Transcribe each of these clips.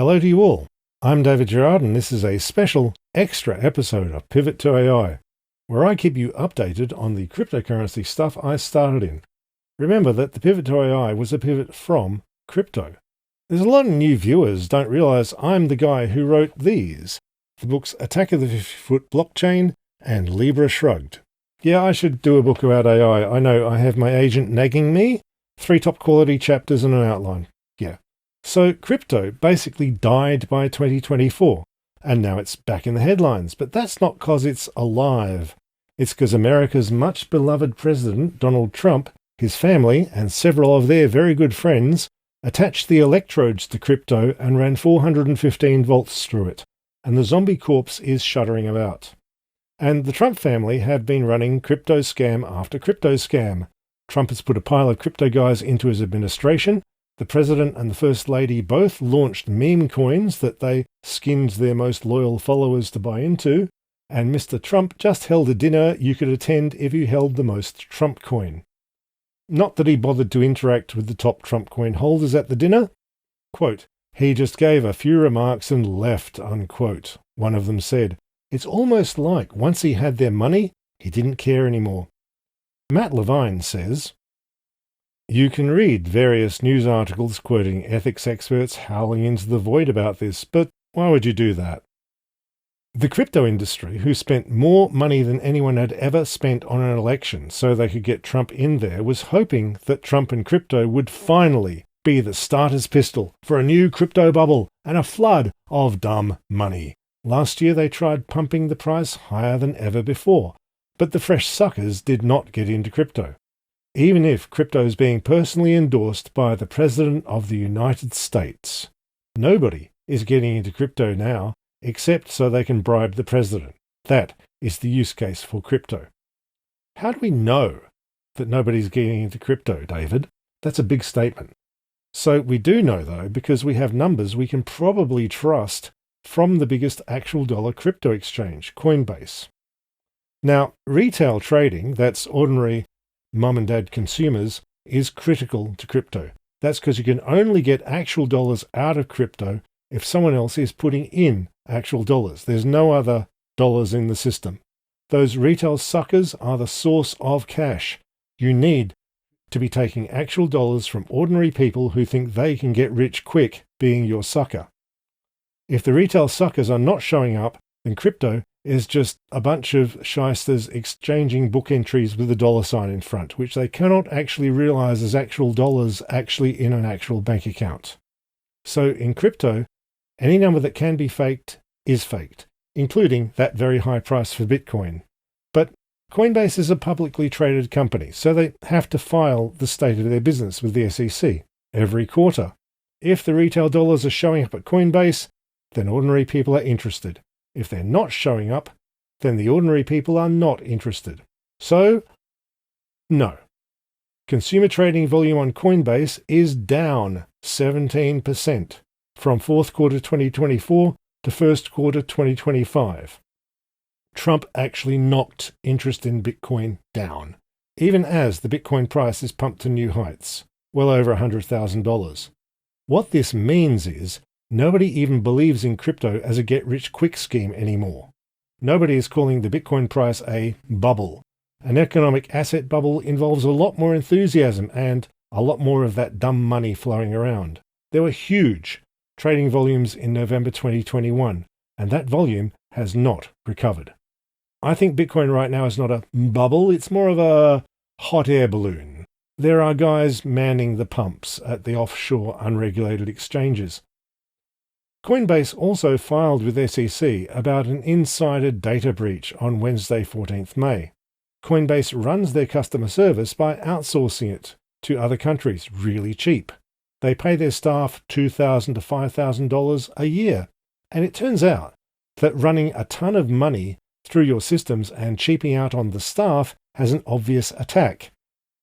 Hello to you all. I'm David Gerard, and this is a special extra episode of Pivot to AI, where I keep you updated on the cryptocurrency stuff I started in. Remember that the Pivot to AI was a pivot from crypto. There's a lot of new viewers don't realize I'm the guy who wrote these, the books Attack of the 50-Foot Blockchain and Libra Shrugged. Yeah, I should do a book about AI. I know I have my agent nagging me. 3 top quality chapters and an outline. Yeah. So crypto basically died by 2024, and now it's back in the headlines. But that's not because it's alive. It's because America's much beloved president, Donald Trump, his family, and several of their very good friends attached the electrodes to crypto and ran 415 volts through it, and the zombie corpse is shuddering about. And the Trump family have been running crypto scam after crypto scam. Trump has put a pile of crypto guys into his administration. The president and the first lady both launched meme coins that they skinned their most loyal followers to buy into, and Mr. Trump just held a dinner you could attend if you held the most Trump coin. Not that he bothered to interact with the top Trump coin holders at the dinner. Quote, "He just gave a few remarks and left," unquote. One of them said, "It's almost like once he had their money, he didn't care anymore." Matt Levine says, "You can read various news articles quoting ethics experts howling into the void about this, but why would you do that?" The crypto industry, who spent more money than anyone had ever spent on an election so they could get Trump in there, was hoping that Trump and crypto would finally be the starter's pistol for a new crypto bubble and a flood of dumb money. Last year they tried pumping the price higher than ever before, but the fresh suckers did not get into crypto. Even if crypto is being personally endorsed by the President of the United States. Nobody is getting into crypto now, except so they can bribe the President. That is the use case for crypto. How do we know that nobody's getting into crypto, David? That's a big statement. So we do know, though, because we have numbers we can probably trust from the biggest actual dollar crypto exchange, Coinbase. Now, retail trading, that's ordinary mum and dad consumers, is critical to crypto. That's because you can only get actual dollars out of crypto if someone else is putting in actual dollars. There's no other dollars in the system. Those retail suckers are the source of cash. You need to be taking actual dollars from ordinary people who think they can get rich quick being your sucker. If the retail suckers are not showing up, then crypto is just a bunch of shysters exchanging book entries with a dollar sign in front, which they cannot actually realize as actual dollars actually in an actual bank account. So in crypto, any number that can be faked is faked, including that very high price for Bitcoin. But Coinbase is a publicly traded company, so they have to file the state of their business with the SEC every quarter. If the retail dollars are showing up at Coinbase, then ordinary people are interested. If they're not showing up, then the ordinary people are not interested. So, no. Consumer trading volume on Coinbase is down 17% from fourth quarter 2024 to first quarter 2025. Trump actually knocked interest in Bitcoin down, even as the Bitcoin price is pumped to new heights, well over $100,000. What this means is nobody even believes in crypto as a get-rich-quick scheme anymore. Nobody is calling the Bitcoin price a bubble. An economic asset bubble involves a lot more enthusiasm and a lot more of that dumb money flowing around. There were huge trading volumes in November 2021, and that volume has not recovered. I think Bitcoin right now is not a bubble, it's more of a hot air balloon. There are guys manning the pumps at the offshore unregulated exchanges. Coinbase also filed with SEC about an insider data breach on Wednesday, 14th May. Coinbase runs their customer service by outsourcing it to other countries really cheap. They pay their staff $2,000 to $5,000 a year. And it turns out that running a ton of money through your systems and cheaping out on the staff has an obvious attack.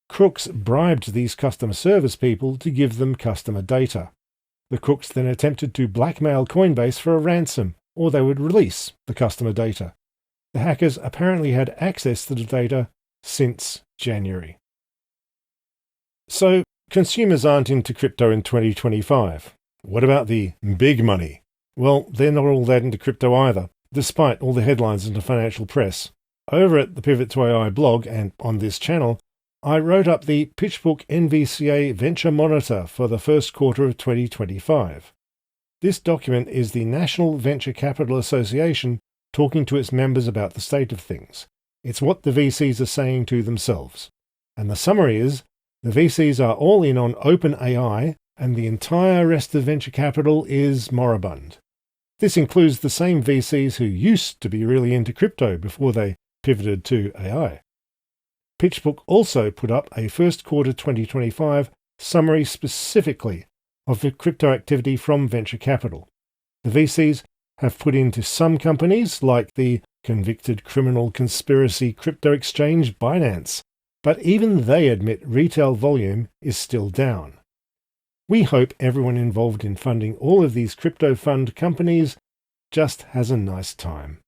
Crooks bribed these customer service people to give them customer data. The crooks then attempted to blackmail Coinbase for a ransom, or they would release the customer data. The hackers apparently had access to the data since January. So, consumers aren't into crypto in 2025. What about the big money? Well, they're not all that into crypto either, despite all the headlines in the financial press. Over at the Pivot to AI blog and on this channel, I wrote up the PitchBook NVCA Venture Monitor for the first quarter of 2025. This document is the National Venture Capital Association talking to its members about the state of things. It's what the VCs are saying to themselves. And the summary is, the VCs are all in on OpenAI, and the entire rest of venture capital is moribund. This includes the same VCs who used to be really into crypto before they pivoted to AI. PitchBook also put up a first quarter 2025 summary specifically of the crypto activity from venture capital. The VCs have put into some companies like the convicted criminal conspiracy crypto exchange Binance, but even they admit retail volume is still down. We hope everyone involved in funding all of these crypto fund companies just has a nice time.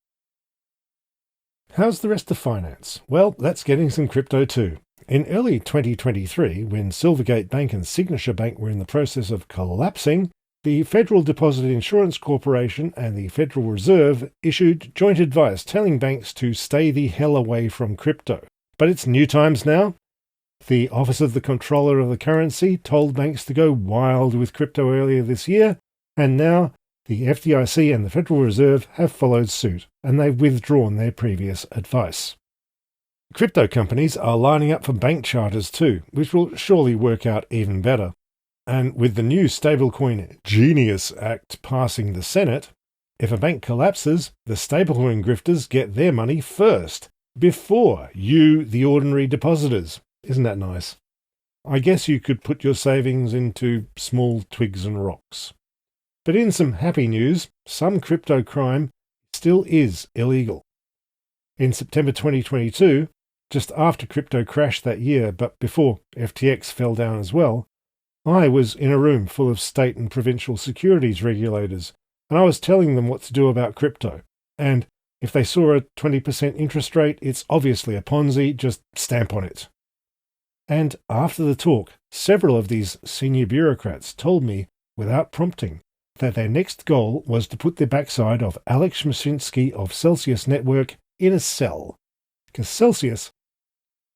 How's the rest of finance? Well, that's getting some crypto too. In early 2023, when Silvergate Bank and Signature Bank were in the process of collapsing, the Federal Deposit Insurance Corporation and the Federal Reserve issued joint advice telling banks to stay the hell away from crypto. But it's new times now. The Office of the Comptroller of the Currency told banks to go wild with crypto earlier this year, and now the FDIC and the Federal Reserve have followed suit, and they've withdrawn their previous advice. Crypto companies are lining up for bank charters too, which will surely work out even better. And with the new Stablecoin Genius Act passing the Senate, if a bank collapses, the stablecoin grifters get their money first, before you, the ordinary depositors. Isn't that nice? I guess you could put your savings into small twigs and rocks. But in some happy news, some crypto crime still is illegal. In September 2022, just after crypto crashed that year, but before FTX fell down as well, I was in a room full of state and provincial securities regulators, and I was telling them what to do about crypto. And if they saw a 20% interest rate, it's obviously a Ponzi, just stamp on it. And after the talk, several of these senior bureaucrats told me, without prompting, that their next goal was to put the backside of Alex Mashinsky of Celsius Network in a cell, because Celsius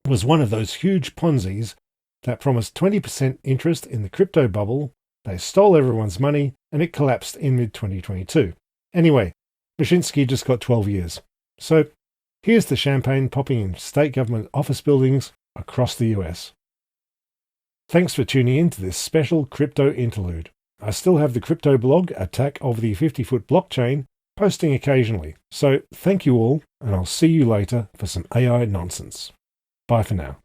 was one of those huge Ponzi's that promised 20% interest in the crypto bubble. They stole everyone's money, and it collapsed in mid-2022. Anyway, Mashinsky just got 12 years. So here's the champagne popping in state government office buildings across the US. Thanks for tuning in to this special crypto interlude. I still have the crypto blog, Attack of the 50-Foot Blockchain, posting occasionally. So thank you all, and I'll see you later for some AI nonsense. Bye for now.